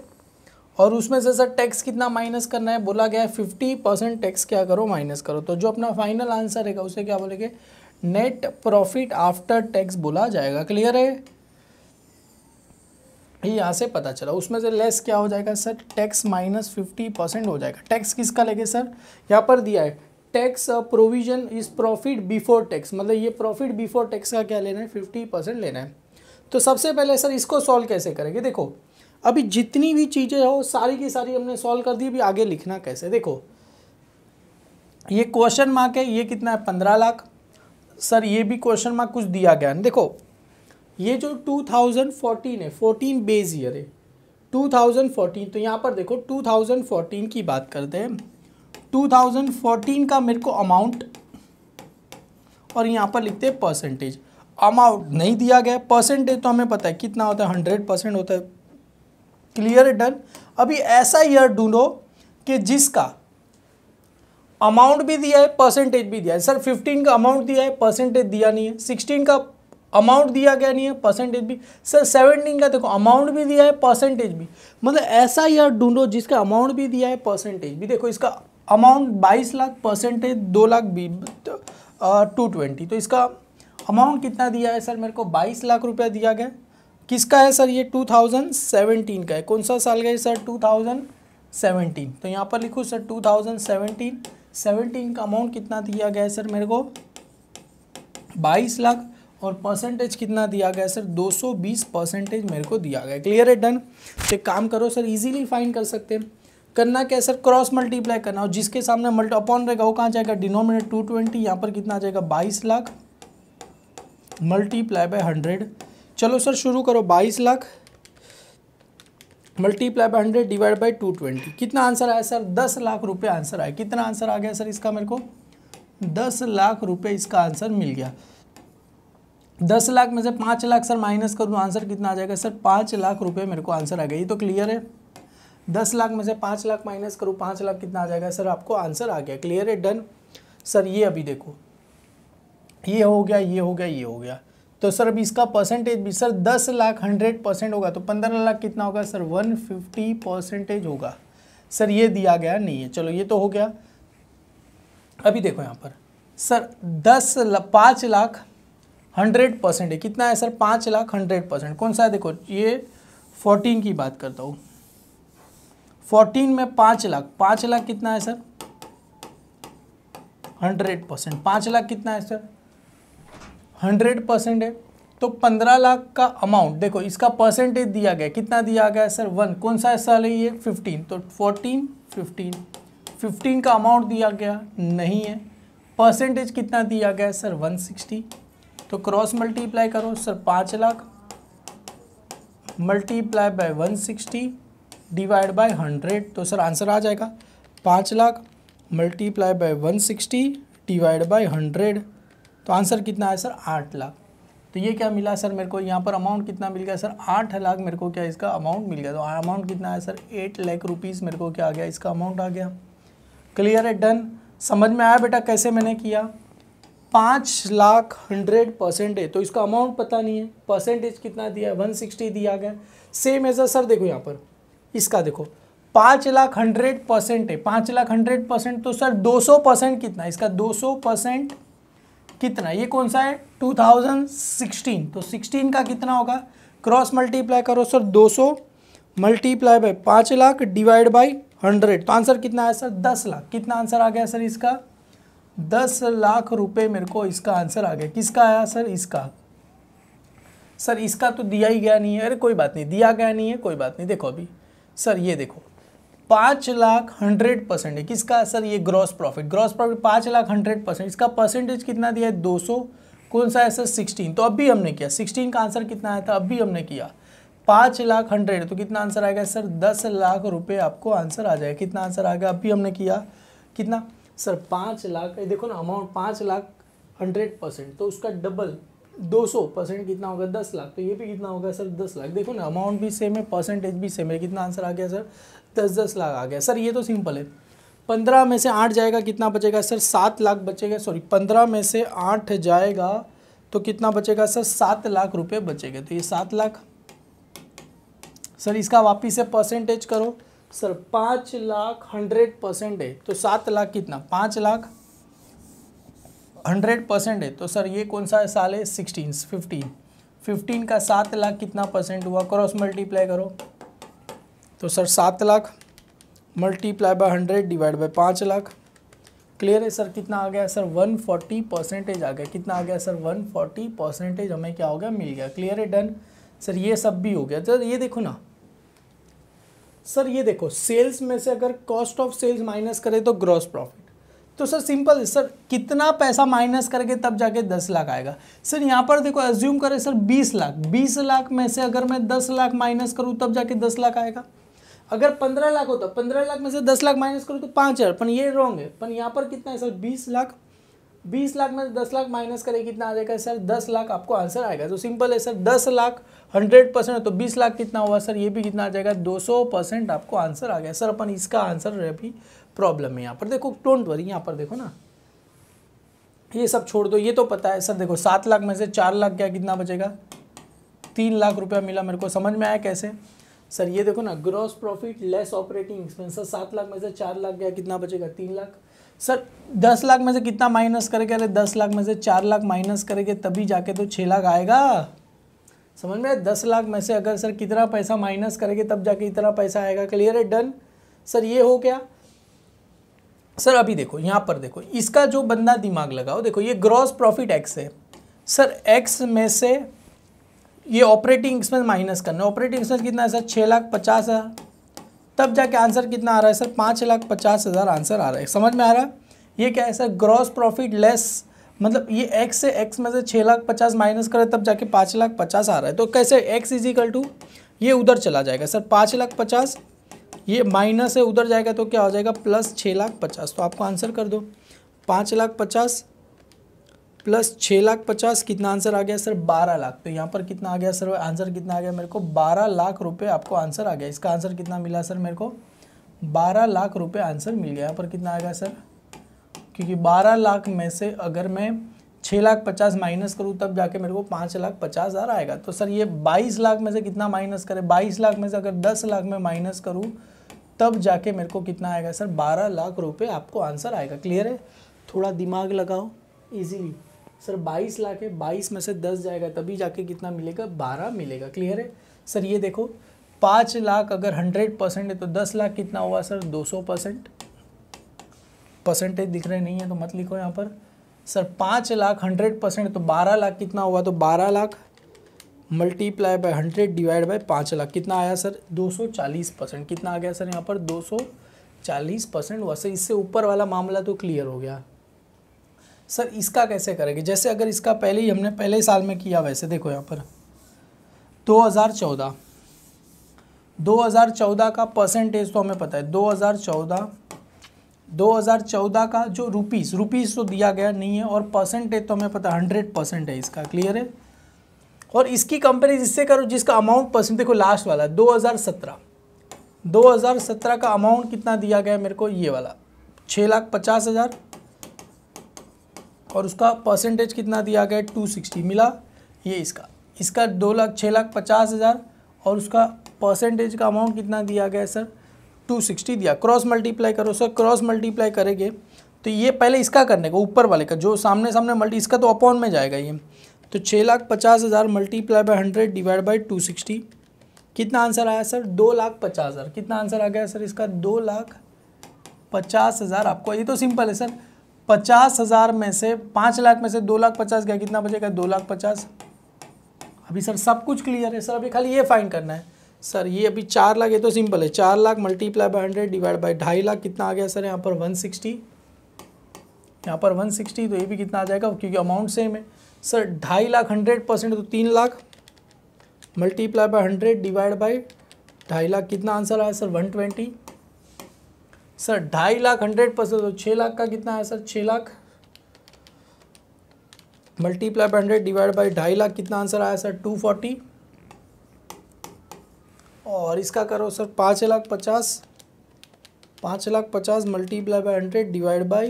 और उसमें से सर टैक्स कितना माइनस करना है, बोला गया है 50% टैक्स क्या करो, माइनस करो। तो जो अपना फाइनल आंसर रहेगा उसे क्या बोलेंगे, नेट प्रॉफिट आफ्टर टैक्स बोला जाएगा। क्लियर है, ये यहाँ से पता चला। उसमें से लेस क्या हो जाएगा सर, टैक्स माइनस 50% हो जाएगा। टैक्स किसका लेंगे सर, यहाँ पर दिया है tax provision is profit before tax, मतलब ये प्रॉफिट बिफोर टैक्स का क्या लेना है, 50% लेना है। तो सबसे पहले सर इसको सॉल्व कैसे करेंगे, देखो अभी जितनी भी चीज़ें हो सारी की सारी हमने सॉल्व कर दी। अभी आगे लिखना कैसे, देखो ये क्वेश्चन मार्क है, ये कितना है 15 लाख। सर ये भी क्वेश्चन मार्क कुछ दिया गया है। देखो ये जो 2014 है, 14 बेस ईयर है 2014, तो यहाँ पर देखो 2014 की बात करते हैं। 2014 का मेरे को अमाउंट, और यहाँ पर लिखते हैं परसेंटेज। अमाउंट नहीं दिया गया, परसेंटेज तो हमें पता है कितना होता है, 100% होता है। क्लियर है, डन। अभी ऐसा ईयर ढूंढो कि जिसका अमाउंट भी दिया है, परसेंटेज भी दिया है। सर 15 का अमाउंट दिया है, परसेंटेज दिया नहीं है। 16 का अमाउंट दिया गया नहीं है, परसेंटेज भी। सर 17 का देखो अमाउंट भी दिया है, परसेंटेज भी। मतलब ऐसा ईयर ढूंढो जिसका अमाउंट भी दिया है, परसेंटेज भी। देखो इसका अमाउंट 22 लाख, परसेंटेज 2 लाख 220, तो इसका अमाउंट कितना दिया है सर, मेरे को 22 लाख रुपया दिया गया। किसका है सर, ये 2017 का है। कौन सा साल का है सर, 2017। तो यहाँ पर लिखो सर 2017 का अमाउंट कितना दिया गया है सर, मेरे को 22 लाख, और परसेंटेज कितना दिया गया सर, 220% मेरे को दिया गया। क्लियर है, डन। तो एक काम करो सर, इजीली फाइंड कर सकते हैं। करना क्या है सर, क्रॉस मल्टीप्लाई करना, और जिसके सामने मल्टी अपॉन रहेगा वो कहाँ जाएगा, डिनोमिनेटर 220, यहाँ पर कितना आ जाएगा 22 लाख मल्टीप्लाई बाय 100। चलो सर शुरू करो, 22 lakh multiply by 100 divide bye 220। कितना आंसर आया सर, 10 लाख रुपये आंसर आया। कितना आंसर आ गया सर इसका, मेरे को 10 लाख रुपये इसका आंसर मिल गया। 10 लाख में से 5 लाख सर माइनस करूँ, आंसर कितना आ जाएगा सर, 5 लाख रुपये मेरे को आंसर आ गया। ये तो क्लियर है। 10 लाख में से 5 लाख माइनस करूँ, 5 लाख कितना आ जाएगा सर, आपको आंसर आ गया। क्लियर है, डन। सर ये अभी देखो, ये हो गया, ये हो गया, ये हो गया। तो सर अभी इसका परसेंटेज भी सर 10 लाख 100% होगा, तो 15 लाख कितना होगा सर, 150% होगा। सर ये दिया गया नहीं है, चलो ये तो हो गया। अभी देखो यहाँ पर सर 5 लाख 100% है, कितना है सर, 5 लाख 100%। कौन सा है, देखो ये 14 की बात करता हूँ। 14 में 5 लाख कितना है सर, 100%। 5 लाख कितना है सर, 100% है। तो 15 लाख का अमाउंट, देखो इसका परसेंटेज दिया गया, कितना दिया गया सर 1। कौन सा साल है ये, 15। तो 14 15 का अमाउंट दिया गया नहीं है। परसेंटेज कितना दिया गया सर, 160। तो क्रॉस मल्टीप्लाई करो sir, 5 lakh multiply by 160 divide by 100, तो सर आंसर आ जाएगा 5 lakh multiply by 160 divide by 100। तो आंसर कितना है सर, 8 लाख। तो ये क्या मिला सर मेरे को, यहाँ पर अमाउंट कितना मिल गया सर, 8 लाख मेरे को क्या इसका अमाउंट मिल गया। तो अमाउंट कितना है सर, 8 लाख रुपीज़ मेरे को क्या आ गया, इसका अमाउंट आ गया। क्लियर है, डन। समझ में आया बेटा कैसे मैंने किया। 5 लाख 100% है, तो इसका अमाउंट पता नहीं है, परसेंटेज कितना दिया है, 160 दिया गया। सेम ऐसा सर देखो यहाँ पर इसका देखो 5 लाख 100% है, 5 लाख 100%, तो सर 200% कितना, इसका 200% कितना, ये कौन सा है 2016। तो 16 का कितना होगा, क्रॉस मल्टीप्लाई करो sir, 200 multiply by 5 lakh divide by 100। तो आंसर कितना है सर, 10 लाख। कितना आंसर आ गया सर इसका, 10 लाख रुपए मेरे को इसका आंसर आ गया। किसका आया सर, इसका। सर इसका तो दिया ही गया नहीं है, अरे कोई बात नहीं, दिया गया नहीं है, कोई बात नहीं। देखो अभी सर ये देखो 5 लाख 100% है, किसका सर, ये ग्रॉस प्रॉफिट 5 लाख 100%। इसका परसेंटेज कितना दिया है, 200। कौन सा है सर, 16। तो अभी हमने किया 16 का आंसर कितना आया था, अभी हमने किया 5 लाख 100, तो कितना आंसर आएगा सर, 10 लाख रुपए आपको आंसर आ जाएगा। कितना आंसर आ गया, अभी हमने किया कितना सर, 5 लाख। देखो ना अमाउंट 5 लाख 100%, तो उसका डबल 200% कितना होगा 10 लाख। तो ये भी कितना होगा सर 10 लाख। देखो ना अमाउंट भी सेम है, परसेंटेज भी सेम है। कितना आंसर आ गया सर 10 लाख आ गया। सर ये तो सिंपल है। 15 में से 8 जाएगा कितना बचेगा सर 7 लाख बचेगा। सॉरी 15 में से 8 जाएगा तो कितना बचेगा सर 7 लाख रुपए बचेगा। तो ये 7 लाख। सर इसका वापिस से परसेंटेज करो सर 5 लाख 100% है तो 7 लाख कितना 5 लाख 100% है। तो सर ये कौन सा साल है 15 का 7 लाख कितना परसेंट हुआ, क्रॉस मल्टीप्लाई करो। तो sir 7 lakh multiply by 100 divide bye 5 lakh. Clear है सर। कितना आ गया सर 140% आ गया। कितना आ गया सर 140% हमें क्या हो गया मिल गया। क्लियर है डन। सर ये सब भी हो गया। सर ये देखो ना सर, ये देखो सेल्स में से अगर कॉस्ट ऑफ सेल्स माइनस करें तो ग्रॉस प्रॉफिट। तो सर सिंपल है सर, कितना पैसा माइनस करके तब जाके 10 लाख आएगा। सर यहाँ पर देखो एज्यूम करें सर 20 लाख, 20 लाख में से अगर मैं 10 लाख माइनस करूँ तब जाके 10 लाख आएगा। अगर 15 लाख होता 15 लाख में से 10 लाख माइनस करूँ तो 5000, पर ये रॉन्ग है। पर यहाँ पर कितना है सर 20 लाख, 20 लाख में से 10 लाख माइनस करें कितना आ जाएगा सर 10 लाख आपको आंसर आएगा। तो सिंपल है सर 10 लाख 100% तो 20 लाख कितना हुआ सर, ये भी कितना आ जाएगा 200% आपको आंसर आ गया। सर अपन इसका आंसर अभी प्रॉब्लम है यहाँ पर। देखो डोंट वरी, यहाँ पर देखो ना, ये सब छोड़ दो, ये तो पता है सर। देखो 7 लाख में से 4 लाख क्या कितना बचेगा 3 लाख रुपया मिला मेरे को। समझ में आया कैसे सर? ये देखो ना gross profit less operating expenses, 7 lakh में से 4 लाख गया कितना बचेगा 3 लाख। सर 10 लाख में से कितना माइनस करेंगे? अरे 10 लाख में से 4 लाख माइनस करेंगे तभी जाके तो 6 लाख आएगा। समझ में आया? 10 लाख में से अगर सर कितना पैसा माइनस करेंगे तब जाके इतना पैसा आएगा। क्लियर है डन। सर ये हो गया। सर अभी देखो यहाँ पर देखो, इसका जो बंदा दिमाग लगाओ, देखो ये ग्रॉस प्रॉफिट एक्स है सर, एक्स में से ये ऑपरेटिंग एक्सपेंस माइनस करना है। ऑपरेटिंग एक्सपेंस कितना है सर 6,50,000, तब जाके आंसर कितना आ रहा है सर 5,50,000 आंसर आ रहा है। समझ में आ रहा है? ये क्या है सर ग्रॉस प्रॉफिट लेस, मतलब ये एक्स से एक्स में से 6,50,000 माइनस करे तब जाके 5,50,000 आ रहा है। तो कैसे एक्स इज इक्वल टू ये उधर चला जाएगा सर 5,50,000, ये माइनस है उधर जाएगा तो क्या हो जाएगा प्लस 6,50,000। तो आपको आंसर कर दो 5,50,000 प्लस 6,50,000 कितना आंसर आ गया सर 12 लाख। तो यहाँ पर कितना आ गया सर आंसर कितना आ गया मेरे को 12 लाख रुपए आपको आंसर आ गया। इसका आंसर कितना मिला सर मेरे को 12 लाख रुपए आंसर मिल गया। यहाँ पर कितना आएगा सर, क्योंकि 12 लाख में से अगर मैं 6,50,000 माइनस करूँ तब जाके मेरे को 5,50,000 आएगा। तो सर ये 22 लाख में से कितना माइनस करें, 22 लाख में से अगर 10 लाख में माइनस करूँ तब जाके मेरे को कितना आएगा सर 12 लाख रुपए आपको आंसर आएगा। क्लियर है? थोड़ा दिमाग लगाओ इजीली। सर 22 लाख है, 22 में से 10 जाएगा तभी जाके कितना मिलेगा 12 मिलेगा। क्लियर है? सर ये देखो 5 लाख अगर 100% है तो 10 लाख कितना हुआ सर 200%। परसेंटेज दिख रहे नहीं है तो मत लिखो यहाँ पर। सर 5 लाख 100% तो 12 लाख कितना हुआ, तो 12 lakh multiply by 100 divide bye 5 lakh कितना आया सर 240%। कितना आ गया सर यहाँ पर 240% हुआ। सर इससे ऊपर वाला मामला तो क्लियर हो गया। सर इसका कैसे करेंगे? जैसे अगर इसका पहले ही हमने पहले साल में किया, वैसे देखो यहाँ पर 2014 का परसेंटेज तो हमें पता है 2014 का जो रुपीस तो दिया गया नहीं है, और परसेंटेज तो हमें पता है 100% है इसका। क्लियर है? और इसकी कंपेरिजन इससे करो जिसका अमाउंट परसेंट, देखो लास्ट वाला 2017 का अमाउंट कितना दिया गया मेरे को, ये वाला 6,50,000 और उसका परसेंटेज कितना दिया गया 260 मिला। ये इसका 6,50,000 और उसका परसेंटेज का अमाउंट कितना दिया गया सर 260 दिया। क्रॉस मल्टीप्लाई करो सर, क्रॉस मल्टीप्लाई करेंगे तो ये पहले इसका करने का, ऊपर वाले का जो सामने मल्टी, इसका तो अपॉन में जाएगा ये। तो 6,50,000 मल्टीप्लाई बाय 100 डिवाइड बाय 260 कितना आंसर आया सर 2,50,000। कितना आंसर आ गया सर इसका 2,50,000 आपको। ये तो सिंपल है सर, 50,000 में से 5 लाख में से 2,50,000 गया, कितना बचेगा 2,50,000। अभी सर सब कुछ क्लियर है सर, अभी खाली ये फाइंड करना है सर। ये अभी 4 लाख, ये तो सिंपल है, 4 lakh multiply by 100 divide bye 2.5 lakh कितना आ गया सर यहाँ पर 160, यहाँ पर 160। तो ये भी कितना आ जाएगा क्योंकि अमाउंट सेम है सर। 2.5 लाख 100% तो 3 lakh multiply by 100 divide bye 2.5 lakh कितना आंसर आया सर 120। सर 2.5 लाख 100% तो 6 लाख का कितना है sir 6 lakh. Multiply by 100 divide bye 2.5 lakh, कितना आंसर आया सर 240। और इसका करो sir 5,50,000, 5,50,000 multiply by 100 divide bye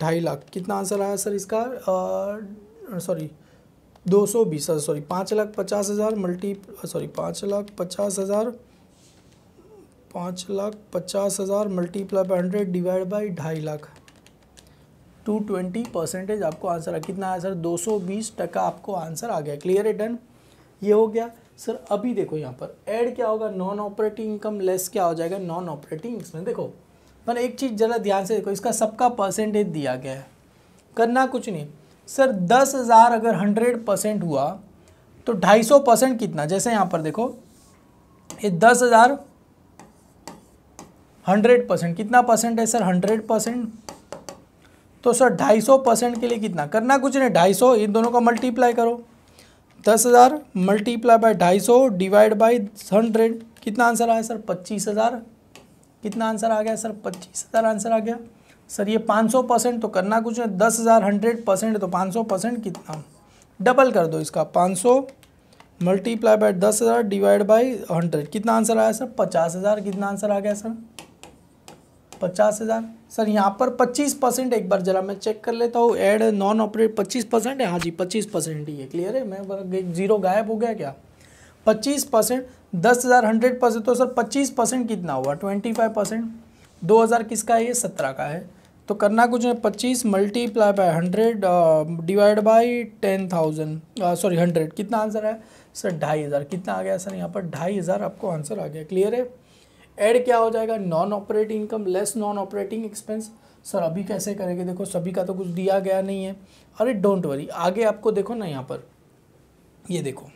2.5 lakh, कितना आंसर आया सर इसका 220, sorry 5,50,000 5,50,000 multiply by 100 divide by 2.5 lakh, 220% आपको आंसर आ, कितना आया सर 220% आपको आंसर आ गया। क्लियर है, डन। ये हो गया सर। अभी देखो यहाँ पर ऐड क्या होगा, नॉन ऑपरेटिंग इनकम लेस क्या हो जाएगा, नॉन ऑपरेटिंग एक्सपेंस। देखो पर एक चीज़ ज़रा ध्यान से देखो, इसका सबका परसेंटेज दिया गया है, करना कुछ नहीं सर। 10,000 अगर 100% हुआ तो 250% कितना, जैसे यहाँ पर देखो ये 10,000 100% कितना परसेंट है सर 100%, तो सर 250% के लिए कितना, करना कुछ नहीं 250 इन दोनों का मल्टीप्लाई करो, 10,000 मल्टीप्लाई बाय 250 डिवाइड बाई 100, कितना आंसर आया सर 25,000, कितना आंसर आ गया सर 25,000 आंसर आ गया सर। ये 500%, तो करना कुछ नहीं 10,000 100% तो 500% कितना, डबल कर दो इसका 500 मल्टीप्लाई बाय 10,000 डिवाइड बाई 100, कितना आंसर आया सर 50,000, कितना आंसर आ गया सर 50,000। सर यहाँ पर 25%, एक बार जरा मैं चेक कर लेता हूँ, ऐड नॉन ऑपरेट 25% है, हाँ जी 25% ही है। क्लियर है, मैं जीरो गायब हो गया क्या, 25%, 10,000 100%, तो सर 25% कितना हुआ 25%, 2,000 किसका है ये 17 का है, तो करना कुछ नहीं 25 multiply by 100 divide by 10,000 sorry 100, कितना आंसर है सर 2,500, कितना आ गया सर यहाँ पर 2,500 आपको आंसर आ गया। क्लियर है, ऐड क्या हो जाएगा, non operating income less non operating expense. Sir अभी कैसे करेंगे, देखो सभी का तो कुछ दिया गया नहीं है, अरे डोंट वरी, आगे आपको देखो ना यहाँ पर ये देखो,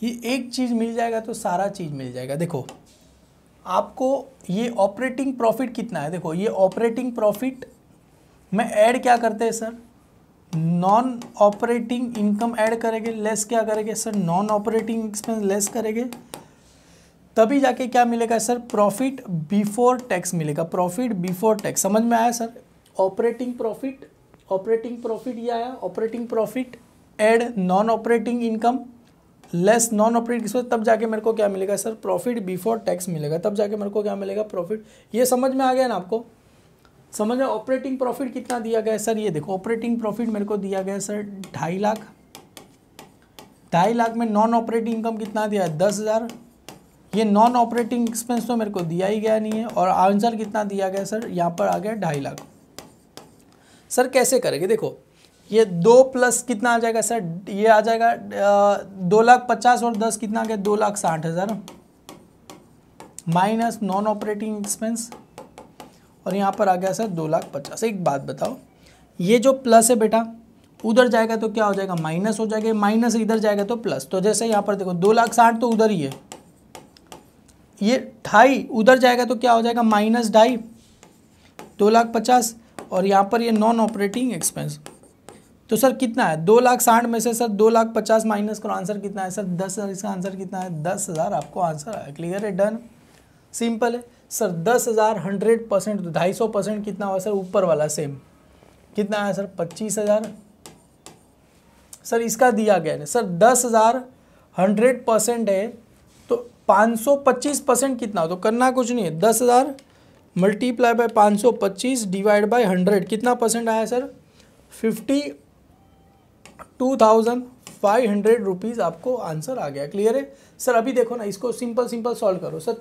ये एक चीज़ मिल जाएगा तो सारा चीज़ मिल जाएगा। देखो आपको ये ऑपरेटिंग प्रॉफिट कितना है, देखो ये ऑपरेटिंग प्रॉफिट में ऐड क्या करते हैं sir, non operating income add करेंगे, लेस क्या करेंगे sir non operating expense less करेंगे, तभी जाके क्या मिलेगा सर प्रॉफिट बिफोर टैक्स मिलेगा, प्रॉफिट बिफोर टैक्स। समझ में आया सर, ऑपरेटिंग प्रॉफिट ये आया, operating profit add non operating income less non operating expense, तब जाके मेरे को क्या मिलेगा सर प्रॉफिट बिफोर टैक्स मिलेगा, तब जाके मेरे को क्या मिलेगा प्रॉफिट। ये समझ में आ गया ना आपको, समझ में। ऑपरेटिंग प्रॉफिट कितना दिया गया है सर, ये देखो ऑपरेटिंग प्रॉफिट मेरे को दिया गया है सर 2.5 लाख, 2.5 लाख में नॉन ऑपरेटिंग इनकम कितना दिया है 10,000, ये नॉन ऑपरेटिंग एक्सपेंस तो मेरे को दिया ही गया नहीं है, और आंसर कितना दिया गया सर यहाँ पर आ गया 2.5 लाख। सर कैसे करेंगे, देखो ये 2 प्लस कितना आ जाएगा सर, ये आ जाएगा 2,50,000 और 10 कितना आ गया 2,60,000 माइनस नॉन ऑपरेटिंग एक्सपेंस, और यहाँ पर आ गया सर 2,50,000। एक बात बताओ, ये जो प्लस है बेटा उधर जाएगा तो क्या हो जाएगा माइनस हो जाएगा, माइनस इधर जाएगा तो प्लस, तो जैसे यहाँ पर देखो 2,60,000 तो उधर ही है, ये 2.5 उधर जाएगा तो क्या हो जाएगा माइनस 2.5 2,50,000, और यहाँ पर ये नॉन ऑपरेटिंग एक्सपेंस, तो सर कितना है 2,60,000 में से सर 2,50,000 माइनस करो, आंसर कितना है सर 10,000, इसका आंसर कितना है 10,000 आपको आंसर आया। क्लियर है, डन, सिंपल है सर। 10,000 100% तो 250% कितना हुआ सर ऊपर वाला सेम, कितना आया सर 25,000। सर इसका दिया गया है सर 10,000 100% है तो 525% कितना हो, तो करना कुछ नहीं है 10,000 मल्टीप्लाई बाय 525 डिवाइड बाय 100, कितना परसेंट आया सर 52,500 रुपीज़ आपको आंसर आ गया। क्लियर है सर। अभी देखो ना इसको सिंपल सॉल्व करो सर।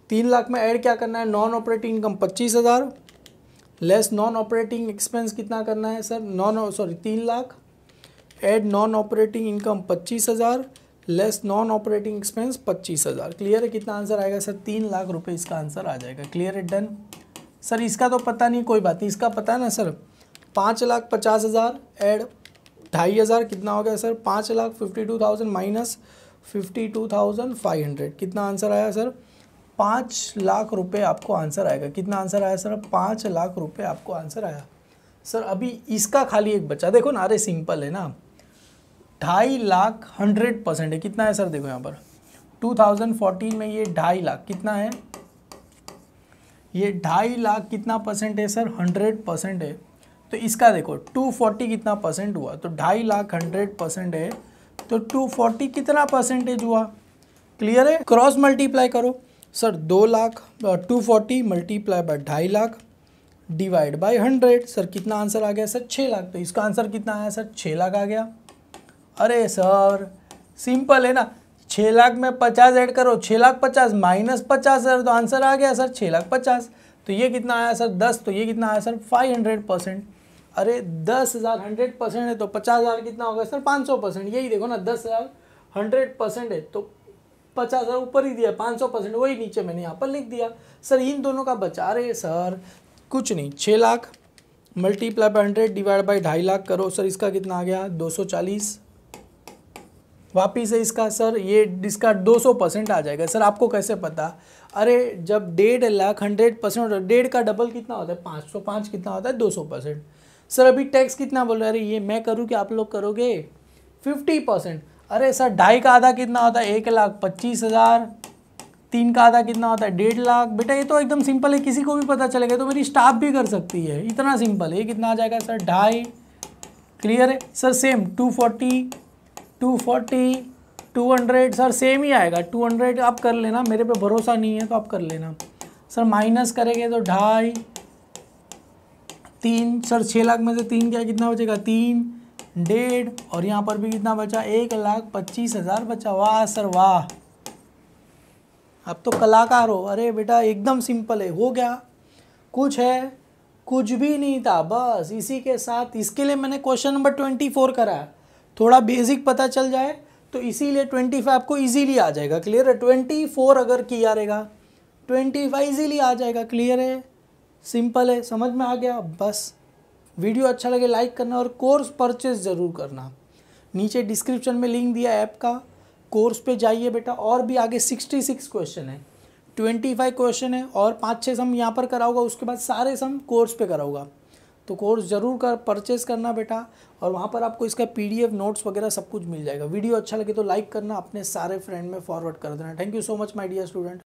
3 लाख में ऐड क्या करना है, non operating income 25,000 less non operating expense कितना करना है sir 3 lakh add non operating income 25,000 less non operating expense 25,000। Clear है, कितना आंसर आएगा सर 3 लाख रुपए इसका आंसर आ जाएगा। क्लियर है, डन। सर इसका तो पता नहीं, कोई बात नहीं, इसका पता है ना सर 5,50,000 ऐड 2,500 कितना हो गया सर 5,52,000 माइनस 52,500, कितना आंसर आया सर 5 लाख रुपए आपको आंसर आएगा। कितना आंसर आया सर 5 लाख रुपए आपको आंसर आया। सर अभी इसका खाली एक बच्चा, देखो ना, अरे सिंपल है ना, 2.5 लाख 100% है, कितना है सर देखो यहाँ पर 2014 में ये 2.5 लाख कितना है, ये 2.5 लाख कितना परसेंट है सर 100% है, तो इसका देखो 240 कितना परसेंट हुआ, तो 2.5 लाख 100% है, तो 240 कितना परसेंटेज हुआ, क्लियर है। क्रॉस मल्टीप्लाई करो sir, 2 lakh 240 multiply by 2.5 lakh divide by 100, sir कितना आंसर आ गया सर 6 लाख। तो इसका आंसर कितना आया सर 6 लाख आ गया। अरे सर सिंपल है ना, 6 लाख में 50 ऐड करो, 6 लाख 50 माइनस 50 सर, तो आंसर आ गया सर 6 लाख 50। तो ये कितना आया सर 10, तो ये कितना आया सर 500%। अरे 10,000 100% है तो 50,000 कितना होगा सर 500%। यही देखो ना, 10,000 100% है तो 50,000 ऊपर ही दिया, 500% वही नीचे मैंने यहाँ पर लिख दिया। सर इन दोनों का बचा रहे सर कुछ नहीं, 6 lakh multiply by 100 divide bye 2.5 lakh करो, सर इसका कितना आ गया 240। वापिस है इसका सर, ये इसका 200% आ जाएगा। सर आपको कैसे पता, अरे जब 1.5 लाख 100% होता है, 1.5 का डबल कितना होता है 505 कितना होता है 200%। सर अभी टैक्स कितना बोल रहे हैं, अरे ये मैं करूँ कि आप लोग करोगे 50%। अरे सर 2.5 का आधा कितना होता है 1,25,000, 3 का आधा कितना होता है 1.5 लाख। बेटा ये तो एकदम सिंपल है, किसी को भी पता चलेगा, तो मेरी स्टाफ भी कर सकती है, इतना सिंपल है। ये कितना आ जाएगा सर 2.5, क्लियर है सर। सेम 240 200 सर सेम ही आएगा, 200 आप कर लेना, मेरे पे भरोसा नहीं है तो आप कर लेना। सर माइनस करेंगे तो 2.5 3, सर 6 लाख में से 3 क्या कितना बचेगा 3 1.5, और यहाँ पर भी कितना बचा 1,25,000 बचा। वाह सर वाह, आप तो कलाकार हो। अरे बेटा एकदम सिंपल है, हो गया, कुछ है कुछ भी नहीं था, बस इसी के साथ। इसके लिए मैंने क्वेश्चन नंबर 24 करा, थोड़ा बेसिक पता चल जाए तो इसीलिए 25 आपको इजीली आ जाएगा, क्लियर है। 24 अगर किया रहेगा 25 इजीली आ जाएगा, क्लियर है, सिंपल है, समझ में आ गया। बस वीडियो अच्छा लगे लाइक करना और कोर्स परचेज ज़रूर करना। नीचे डिस्क्रिप्शन में लिंक दिया ऐप का, कोर्स पे जाइए बेटा। और भी आगे 66 क्वेश्चन है, 25 क्वेश्चन है और 5-6 सम यहाँ पर कराऊंगा, उसके बाद सारे सम कोर्स पे कराऊंगा। तो कोर्स ज़रूर परचेस करना बेटा, और वहाँ पर आपको इसका PDF नोट्स वगैरह सब कुछ मिल जाएगा। वीडियो अच्छा लगे तो लाइक करना, अपने सारे फ्रेंड में फॉरवर्ड कर देना। Thank you so much my dear student.